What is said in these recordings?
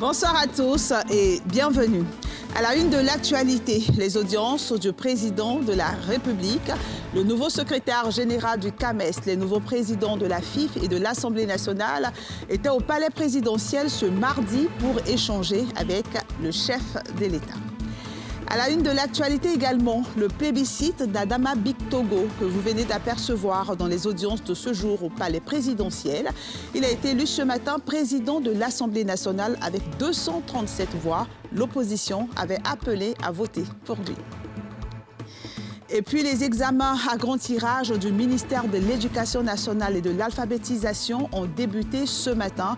Bonsoir à tous et bienvenue. À la une de l'actualité, les audiences du président de la République, le nouveau secrétaire général du CAMES, les nouveaux présidents de la FIF et de l'Assemblée nationale étaient au palais présidentiel ce mardi pour échanger avec le chef de l'État. À la une de l'actualité également, le plébiscite d'Adama Bictogo que vous venez d'apercevoir dans les audiences de ce jour au palais présidentiel. Il a été élu ce matin président de l'Assemblée nationale avec 237 voix. L'opposition avait appelé à voter pour lui. Et puis les examens à grand tirage du ministère de l'Éducation nationale et de l'alphabétisation ont débuté ce matin.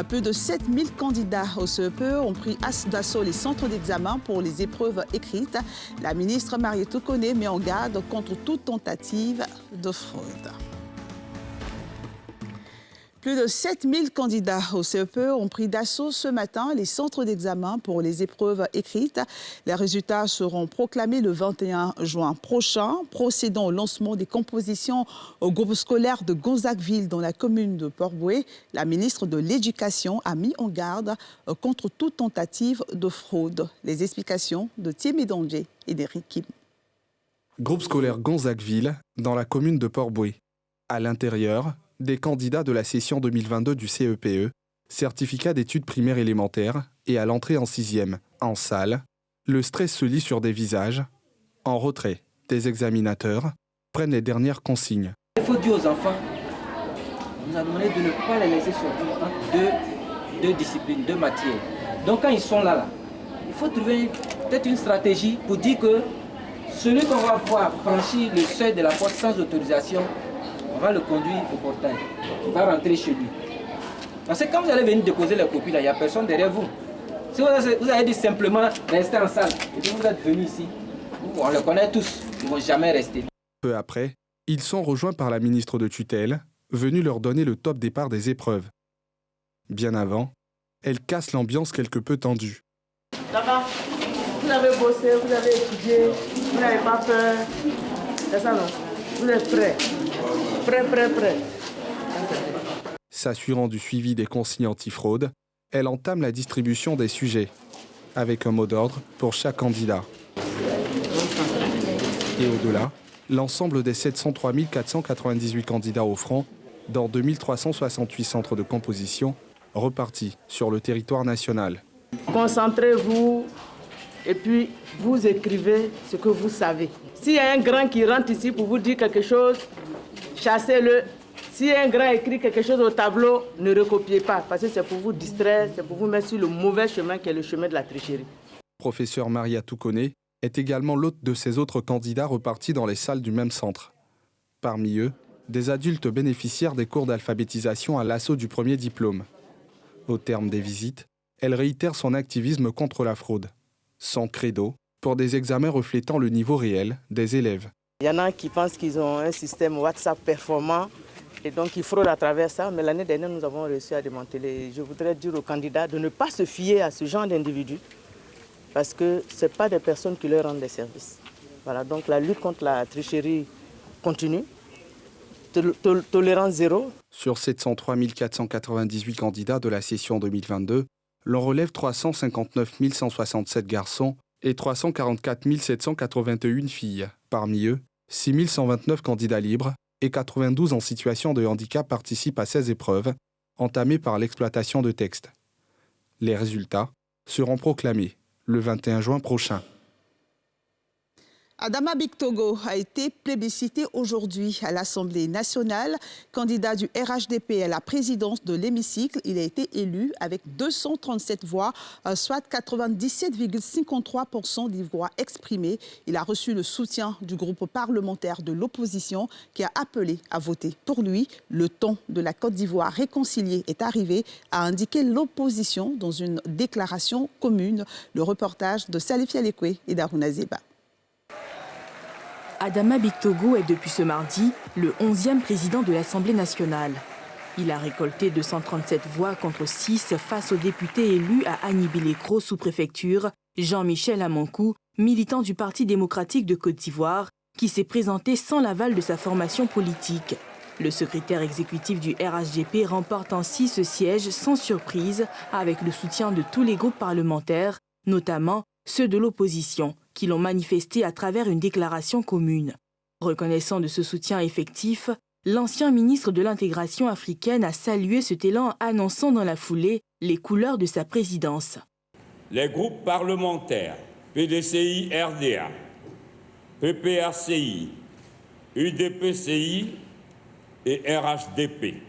Plus de 7000 candidats au CEPE ont pris d'assaut les centres d'examen pour les épreuves écrites. La ministre Marietou Koné met en garde contre toute tentative de fraude. Plus de 7000 candidats au CEPE ont pris d'assaut ce matin les centres d'examen pour les épreuves écrites. Les résultats seront proclamés le 21 juin prochain, procédant au lancement des compositions au groupe scolaire de Gonzagueville dans la commune de Port-Bouët. La ministre de l'Éducation a mis en garde contre toute tentative de fraude. Les explications de Thierry Danger et d'Éric Kim. Groupe scolaire Gonzagueville dans la commune de Port-Bouët. À l'intérieur, des candidats de la session 2022 du CEPE, certificat d'études primaires élémentaires et à l'entrée en 6e, en salle, le stress se lit sur des visages. En retrait, des examinateurs prennent les dernières consignes. Il faut dire aux enfants, on nous a demandé de ne pas les laisser sortir deux disciplines, deux matières. Donc quand ils sont là, il faut trouver peut-être une stratégie pour dire que celui qu'on va voir franchir le seuil de la porte sans autorisation, on va le conduire au portail. Il va rentrer chez lui. Parce que quand vous allez venir déposer les copies, il n'y a personne derrière vous. Si vous avez dit simplement rester en salle, et puis vous êtes venu ici, on le connaît tous, ils ne vont jamais rester. Peu après, ils sont rejoints par la ministre de tutelle, venue leur donner le top départ des épreuves. Bien avant, elle casse l'ambiance quelque peu tendue. Ça va? Vous avez bossé, vous avez étudié, vous n'avez pas peur. C'est ça non? Vous êtes prêts? Prêt. S'assurant du suivi des consignes antifraude, elle entame la distribution des sujets, avec un mot d'ordre pour chaque candidat. Et au-delà, l'ensemble des 703 498 candidats au front, dans 2368 centres de composition, repartis sur le territoire national. Concentrez-vous et puis vous écrivez ce que vous savez. S'il y a un grand qui rentre ici pour vous dire quelque chose, chassez-le. Si un grand écrit quelque chose au tableau, ne recopiez pas, parce que c'est pour vous distraire, c'est pour vous mettre sur le mauvais chemin qui est le chemin de la tricherie. Professeur Marietou Koné est également l'hôte de ces autres candidats repartis dans les salles du même centre. Parmi eux, des adultes bénéficiaires des cours d'alphabétisation à l'assaut du premier diplôme. Au terme des visites, elle réitère son activisme contre la fraude. Son credo pour des examens reflétant le niveau réel des élèves. Il y en a qui pensent qu'ils ont un système WhatsApp performant et donc ils fraudent à travers ça. Mais l'année dernière, nous avons réussi à démanteler. Je voudrais dire aux candidats de ne pas se fier à ce genre d'individus parce que ce n'est pas des personnes qui leur rendent des services. Voilà, donc la lutte contre la tricherie continue. Tolérance zéro. Sur 703 498 candidats de la session 2022, l'on relève 359 167 garçons et 344 781 filles. Parmi eux, 6 129 candidats libres et 92 en situation de handicap participent à ces épreuves, entamées par l'exploitation de textes. Les résultats seront proclamés le 21 juin prochain. Adama Bictogo a été plébiscité aujourd'hui à l'Assemblée nationale. Candidat du RHDP à la présidence de l'hémicycle, il a été élu avec 237 voix, soit 97,53% des voix exprimées. Il a reçu le soutien du groupe parlementaire de l'opposition qui a appelé à voter pour lui. Le temps de la Côte d'Ivoire réconciliée est arrivé, a indiqué l'opposition dans une déclaration commune. Le reportage de Salif Yalekwe et d'Aruna Zeba. Adama Bictogo est depuis ce mardi le 11e président de l'Assemblée nationale. Il a récolté 237 voix contre 6 face au député élu à Agnibilekro sous-préfecture, Jean-Michel Amankou, militant du Parti démocratique de Côte d'Ivoire, qui s'est présenté sans l'aval de sa formation politique. Le secrétaire exécutif du RHDP remporte ainsi ce siège sans surprise avec le soutien de tous les groupes parlementaires, notamment ceux de l'opposition, qui l'ont manifesté à travers une déclaration commune. Reconnaissant de ce soutien effectif, l'ancien ministre de l'intégration africaine a salué cet élan annonçant dans la foulée les couleurs de sa présidence. Les groupes parlementaires PDCI-RDA, PPRCI, UDPCI et RHDP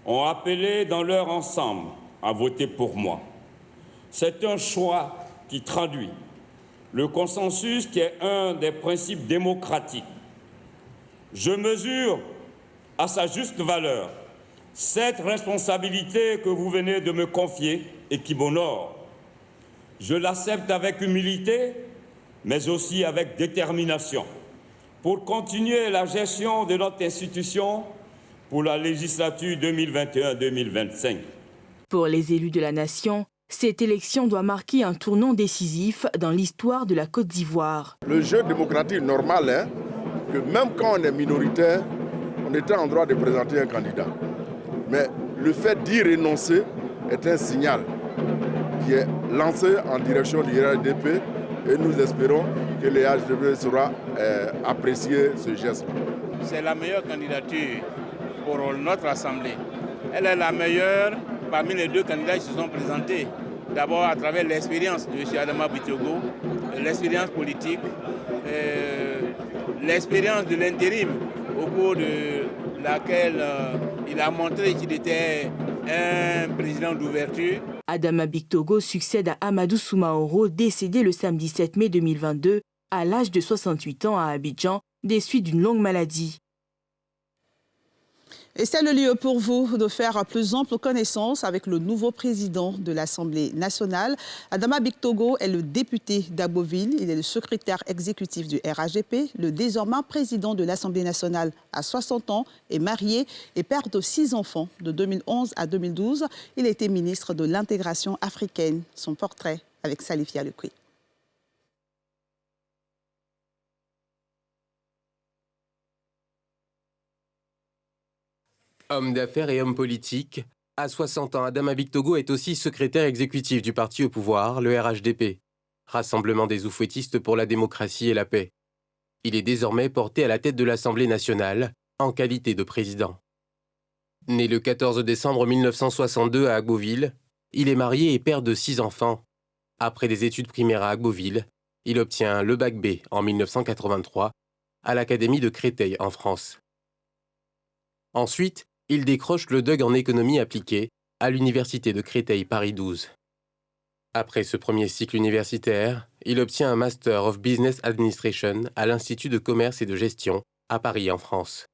ont appelé dans leur ensemble à voter pour moi. C'est un choix qui traduit le consensus qui est un des principes démocratiques. Je mesure à sa juste valeur cette responsabilité que vous venez de me confier et qui m'honore. Je l'accepte avec humilité, mais aussi avec détermination, pour continuer la gestion de notre institution pour la législature 2021-2025. Pour les élus de la nation, cette élection doit marquer un tournant décisif dans l'histoire de la Côte d'Ivoire. Le jeu démocratique normal, que même quand on est minoritaire, on était en droit de présenter un candidat. Mais le fait d'y renoncer est un signal qui est lancé en direction du RHDP et nous espérons que le RHDP saura apprécier ce geste. C'est la meilleure candidature pour notre Assemblée. Elle est la meilleure parmi les deux candidats qui se sont présentés. D'abord à travers l'expérience de M. Adama Bittogo, l'expérience politique, l'expérience de l'intérim au cours de laquelle il a montré qu'il était un président d'ouverture. Adama Bittogo succède à Amadou Soumaoro, décédé le samedi 7 mai 2022 à l'âge de 68 ans à Abidjan, des suites d'une longue maladie. Et c'est le lieu pour vous de faire plus ample connaissance avec le nouveau président de l'Assemblée nationale. Adama Bittogo est le député d'Agboville. Il est le secrétaire exécutif du RHDP. Le désormais président de l'Assemblée nationale à 60 ans est marié et père de 6 enfants. De 2011 à 2012, il était ministre de l'intégration africaine. Son portrait avec Salifia Lekoui. Homme d'affaires et homme politique, à 60 ans, Adama Bittogo est aussi secrétaire exécutif du parti au pouvoir, le RHDP, Rassemblement des oufouettistes pour la démocratie et la paix. Il est désormais porté à la tête de l'Assemblée nationale, en qualité de président. Né le 14 décembre 1962 à Agboville, il est marié et père de 6 enfants. Après des études primaires à Agboville, il obtient le bac B en 1983 à l'Académie de Créteil en France. Ensuite, il décroche le DUG en économie appliquée à l'Université de Créteil Paris 12. Après ce premier cycle universitaire, il obtient un Master of Business Administration à l'Institut de commerce et de gestion à Paris en France.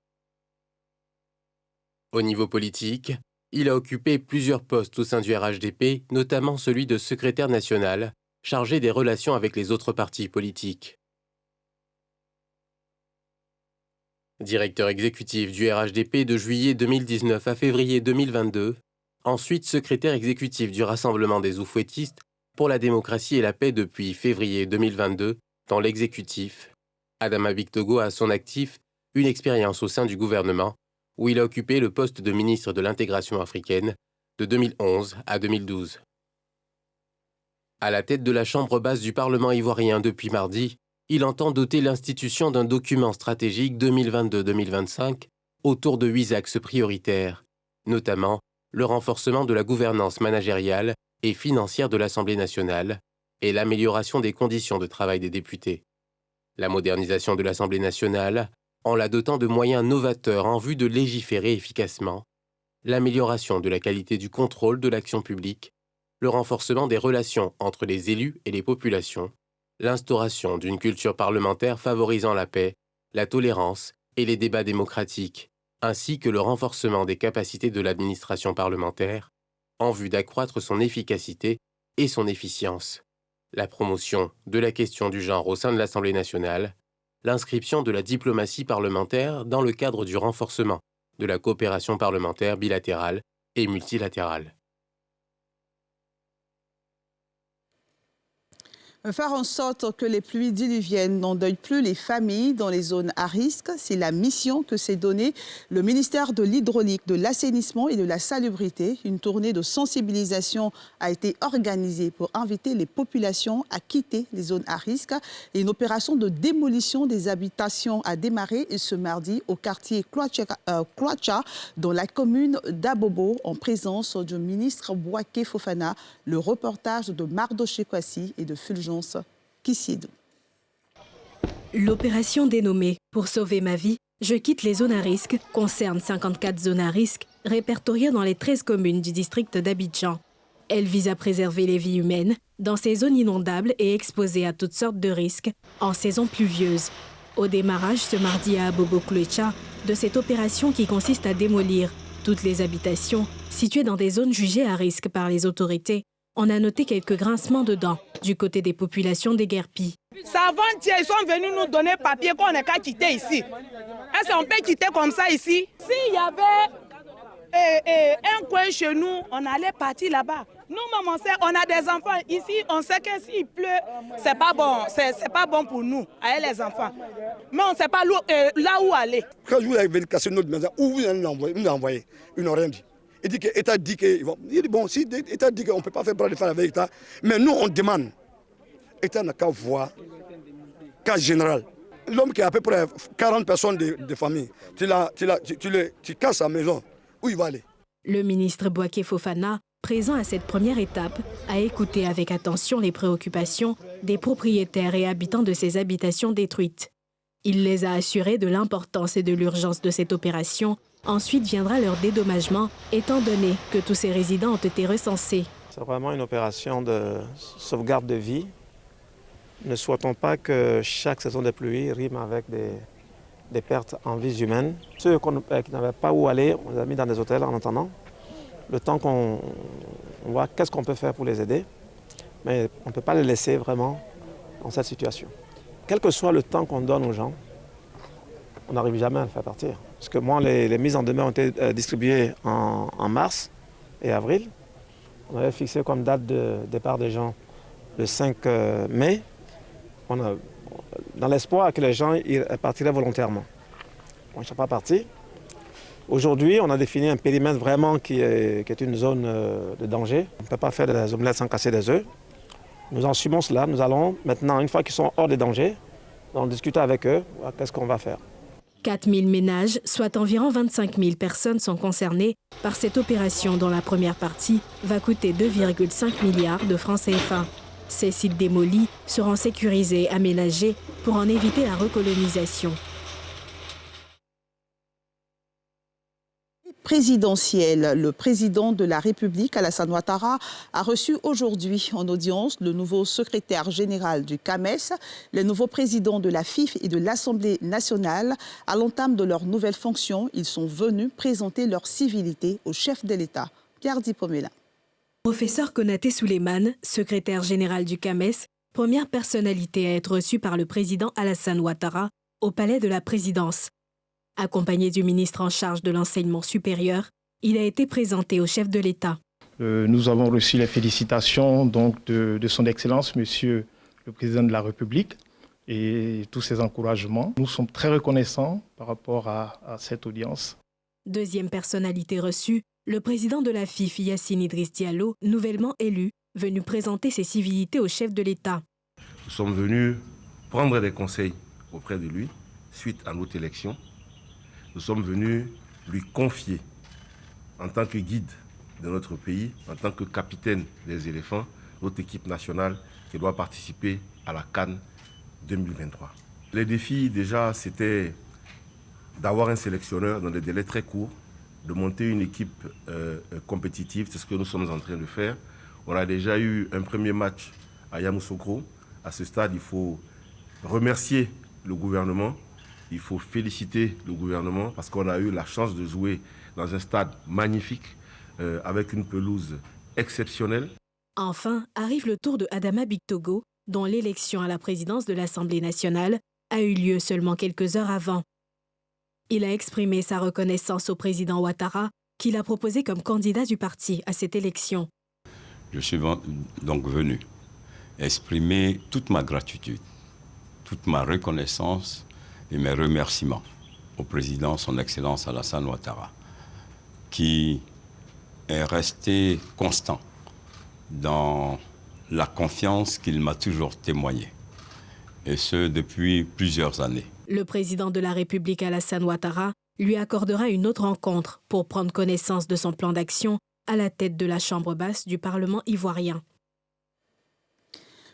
Au niveau politique, il a occupé plusieurs postes au sein du RHDP, notamment celui de secrétaire national, chargé des relations avec les autres partis politiques. Directeur exécutif du RHDP de juillet 2019 à février 2022, ensuite secrétaire exécutif du Rassemblement des oufouettistes pour la démocratie et la paix depuis février 2022 dans l'exécutif. Adama Bittogo a à son actif une expérience au sein du gouvernement où il a occupé le poste de ministre de l'intégration africaine de 2011 à 2012. À la tête de la chambre basse du Parlement ivoirien depuis mardi, il entend doter l'institution d'un document stratégique 2022-2025 autour de 8 axes prioritaires, notamment le renforcement de la gouvernance managériale et financière de l'Assemblée nationale et l'amélioration des conditions de travail des députés. La modernisation de l'Assemblée nationale, en la dotant de moyens novateurs en vue de légiférer efficacement, l'amélioration de la qualité du contrôle de l'action publique, le renforcement des relations entre les élus et les populations, l'instauration d'une culture parlementaire favorisant la paix, la tolérance et les débats démocratiques, ainsi que le renforcement des capacités de l'administration parlementaire, en vue d'accroître son efficacité et son efficience, la promotion de la question du genre au sein de l'Assemblée nationale, l'inscription de la diplomatie parlementaire dans le cadre du renforcement de la coopération parlementaire bilatérale et multilatérale. Faire en sorte que les pluies diluviennes n'endeuillent plus les familles dans les zones à risque, c'est la mission que s'est donnée le ministère de l'Hydraulique, de l'Assainissement et de la Salubrité. Une tournée de sensibilisation a été organisée pour inviter les populations à quitter les zones à risque. Et une opération de démolition des habitations a démarré ce mardi au quartier Kloacha, dans la commune d'Abobo, en présence du ministre Bouaké Fofana. Le reportage de Mardoché Kwasi et de Fulgence Kissidou. L'opération dénommée « Pour sauver ma vie, je quitte les zones à risque » concerne 54 zones à risque répertoriées dans les 13 communes du district d'Abidjan. Elle vise à préserver les vies humaines dans ces zones inondables et exposées à toutes sortes de risques en saison pluvieuse. Au démarrage ce mardi à Abobo Kloacha de cette opération qui consiste à démolir toutes les habitations situées dans des zones jugées à risque par les autorités, on a noté quelques grincements de dents du côté des populations déguerpies. Avant-hier, ils sont venus nous donner papier qu'on n'a qu'à quitter ici. Est-ce qu'on peut quitter comme ça ici? S'il y avait un coin chez nous, on allait partir là-bas. Nous-mêmes, on a des enfants. Ici, on sait que s'il pleut, c'est pas bon. C'est pas bon pour nous, avec les enfants. Mais on ne sait pas là où aller. Quand je vous avais cassé notre maison, où vous nous envoyez, ils n'ont rien dit. Il dit que l'État dit que... Il dit bon, si l'État dit qu'on ne peut pas faire bras de fer avec l'État, mais nous, on demande. L'État n'a qu'à voir, cas général. L'homme qui a à peu près 40 personnes de famille, tu casses sa maison, où il va aller? Le ministre Bouaké Fofana, présent à cette première étape, a écouté avec attention les préoccupations des propriétaires et habitants de ces habitations détruites. Il les a assurés de l'importance et de l'urgence de cette opération. Ensuite viendra leur dédommagement, étant donné que tous ces résidents ont été recensés. C'est vraiment une opération de sauvegarde de vie. Ne souhaitons pas que chaque saison de pluie rime avec des pertes en vies humaines. Ceux qui n'avaient pas où aller, on les a mis dans des hôtels en attendant. Le temps qu'on voit qu'est-ce qu'on peut faire pour les aider. Mais on ne peut pas les laisser vraiment dans cette situation. Quel que soit le temps qu'on donne aux gens, on n'arrive jamais à le faire partir. Parce que moi, les mises en demeure ont été distribuées en mars et avril. On avait fixé comme date de départ des gens le 5 mai. Dans l'espoir que les gens partiraient volontairement. On ne sont pas partis. Aujourd'hui, on a défini un périmètre vraiment qui est une zone de danger. On ne peut pas faire des omelettes sans casser des œufs. Nous en assumons cela. Nous allons maintenant, une fois qu'ils sont hors des dangers, on discute avec eux, qu'est-ce qu'on va faire. 4 000 ménages, soit environ 25 000 personnes, sont concernées par cette opération dont la première partie va coûter 2,5 milliards de francs CFA. Ces sites démolis seront sécurisés et aménagés pour en éviter la recolonisation. Présidentielle. Le président de la République, Alassane Ouattara, a reçu aujourd'hui en audience le nouveau secrétaire général du CAMES, les nouveaux présidents de la FIF et de l'Assemblée nationale. À l'entame de leurs nouvelles fonctions, ils sont venus présenter leur civilité au chef de l'État, Pierre Dipomela. Professeur Konaté Souleymane, secrétaire général du CAMES, première personnalité à être reçue par le président Alassane Ouattara au palais de la présidence. Accompagné du ministre en charge de l'enseignement supérieur, il a été présenté au chef de l'État. Nous avons reçu les félicitations donc, de son Excellence, Monsieur le Président de la République, et tous ses encouragements. Nous sommes très reconnaissants par rapport à cette audience. Deuxième personnalité reçue, le président de la FIF, Yassine Idriss Diallo, nouvellement élu, venu présenter ses civilités au chef de l'État. Nous sommes venus prendre des conseils auprès de lui suite à notre élection. Nous sommes venus lui confier, en tant que guide de notre pays, en tant que capitaine des éléphants, notre équipe nationale qui doit participer à la CAN 2023. Les défis, déjà, c'était d'avoir un sélectionneur dans des délais très courts, de monter une équipe compétitive, c'est ce que nous sommes en train de faire. On a déjà eu un premier match à Yamoussoukro. À ce stade, il faut remercier le gouvernement. Il faut féliciter le gouvernement parce qu'on a eu la chance de jouer dans un stade magnifique avec une pelouse exceptionnelle. Enfin, arrive le tour de Adama Bictogo, dont l'élection à la présidence de l'Assemblée nationale a eu lieu seulement quelques heures avant. Il a exprimé sa reconnaissance au président Ouattara, qu'il a proposé comme candidat du parti à cette élection. Je suis donc venu exprimer toute ma gratitude, toute ma reconnaissance et mes remerciements au président, son Excellence Alassane Ouattara, qui est resté constant dans la confiance qu'il m'a toujours témoignée, et ce depuis plusieurs années. Le président de la République Alassane Ouattara lui accordera une autre rencontre pour prendre connaissance de son plan d'action à la tête de la Chambre basse du Parlement ivoirien.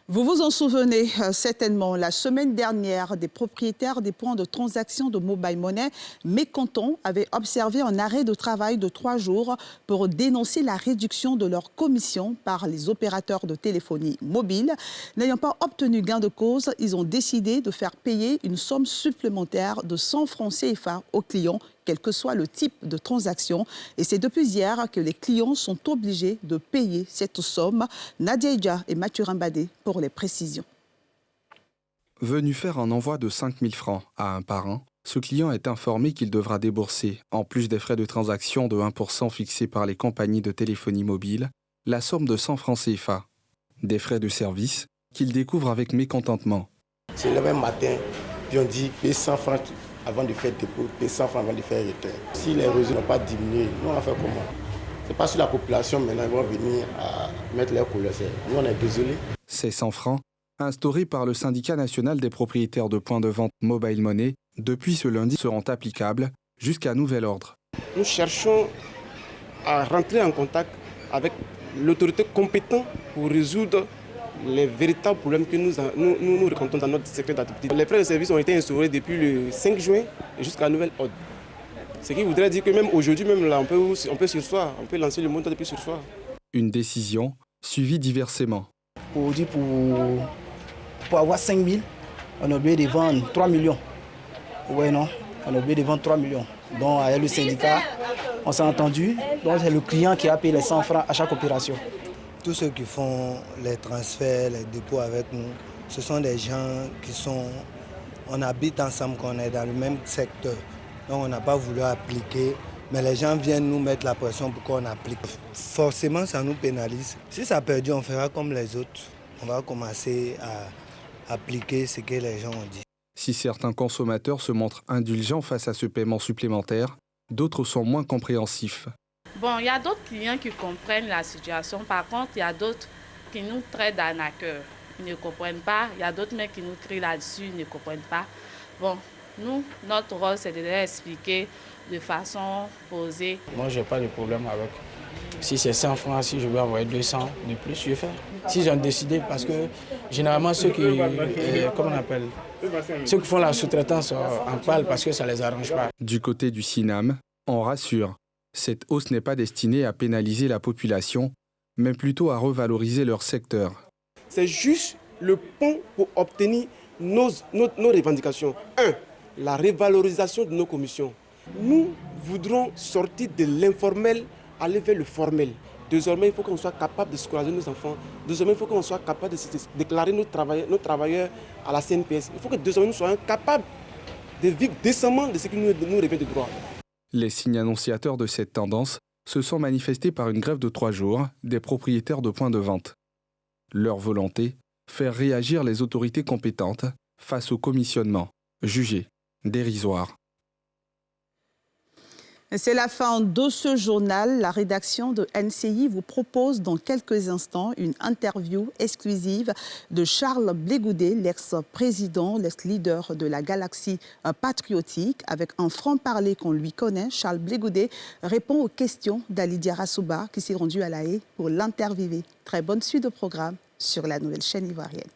Vous vous en souvenez certainement, la semaine dernière, des propriétaires des points de transaction de mobile money mécontents avaient observé un arrêt de travail de 3 jours pour dénoncer la réduction de leur commission par les opérateurs de téléphonie mobile. N'ayant pas obtenu gain de cause, ils ont décidé de faire payer une somme supplémentaire de 100 francs CFA aux clients, quel que soit le type de transaction. Et c'est depuis hier que les clients sont obligés de payer cette somme. Nadia Idja et Mathurin Badé pour les précisions. Venu faire un envoi de 5 000 francs à un parrain, ce client est informé qu'il devra débourser, en plus des frais de transaction de 1% fixés par les compagnies de téléphonie mobile, la somme de 100 francs CFA. Des frais de service qu'il découvre avec mécontentement. C'est le même matin, puis on dit paye 100 francs avant de faire dépôt, paye 100 francs avant de faire retrait. Si les réseaux n'ont pas diminué, nous on va faire comment? C'est pas sur la population maintenant, ils vont venir à mettre leur couleur. Nous on est désolés. Ces 100 francs, instaurés par le syndicat national des propriétaires de points de vente mobile money, depuis ce lundi seront applicables jusqu'à nouvel ordre. Nous cherchons à rentrer en contact avec l'autorité compétente pour résoudre les véritables problèmes que nous rencontrons dans notre secteur d'activité. Les frais de service ont été instaurés depuis le 5 juin jusqu'à nouvel ordre. Ce qui voudrait dire que même aujourd'hui, même là, on peut sursoir, on peut lancer le montant depuis sursoir. Une décision suivie diversement. Aujourd'hui, pour avoir 5 000, on a obligé de vendre 3 millions. Oui, non, on a obligé de vendre 3 millions. Donc, avec le syndicat, on s'est entendu. Donc, c'est le client qui a payé les 100 francs à chaque opération. Tous ceux qui font les transferts, les dépôts avec nous, ce sont des gens qui sont... On habite ensemble, qu'on est dans le même secteur. Donc on n'a pas voulu appliquer, mais les gens viennent nous mettre la pression pour qu'on applique. Forcément, ça nous pénalise. Si ça perdure, on fera comme les autres. On va commencer à appliquer ce que les gens ont dit. Si certains consommateurs se montrent indulgents face à ce paiement supplémentaire, d'autres sont moins compréhensifs. Bon, il y a d'autres clients qui comprennent la situation. Par contre, il y a d'autres qui nous traitent d'arnaqueurs. Ils ne comprennent pas. Il y a d'autres mecs qui nous crient là-dessus, ils ne comprennent pas. Bon, nous, notre rôle, c'est de leur expliquer de façon posée. Moi, je n'ai pas de problème avec. Si c'est 100 francs, si je veux envoyer 200 de plus, je fais. Si j'ai décidé, parce que généralement, ceux qui, ceux qui font la sous-traitance en parlent parce que ça ne les arrange pas. Du côté du CINAM, on rassure. Cette hausse n'est pas destinée à pénaliser la population, mais plutôt à revaloriser leur secteur. C'est juste le pont pour obtenir nos revendications. 1. La revalorisation de nos commissions. Nous voudrons sortir de l'informel, aller vers le formel. Désormais, il faut qu'on soit capable de scolaariser nos enfants. Désormais, il faut qu'on soit capable de déclarer nos travailleurs à la CNPS. Il faut que désormais nous soyons capables de vivre décemment de ce qui nous revient de droit. Les signes annonciateurs de cette tendance se sont manifestés par une grève de 3 jours des propriétaires de points de vente. Leur volonté, faire réagir les autorités compétentes face au commissionnement, jugé dérisoire. C'est la fin de ce journal. La rédaction de NCI vous propose dans quelques instants une interview exclusive de Charles Blé Goudé, l'ex-président, l'ex-leader de la galaxie patriotique. Avec un franc-parler qu'on lui connaît, Charles Blé Goudé répond aux questions d'Ali Diarra Souba qui s'est rendu à La Haye pour l'interviewer. Très bonne suite de programme sur la nouvelle chaîne ivoirienne.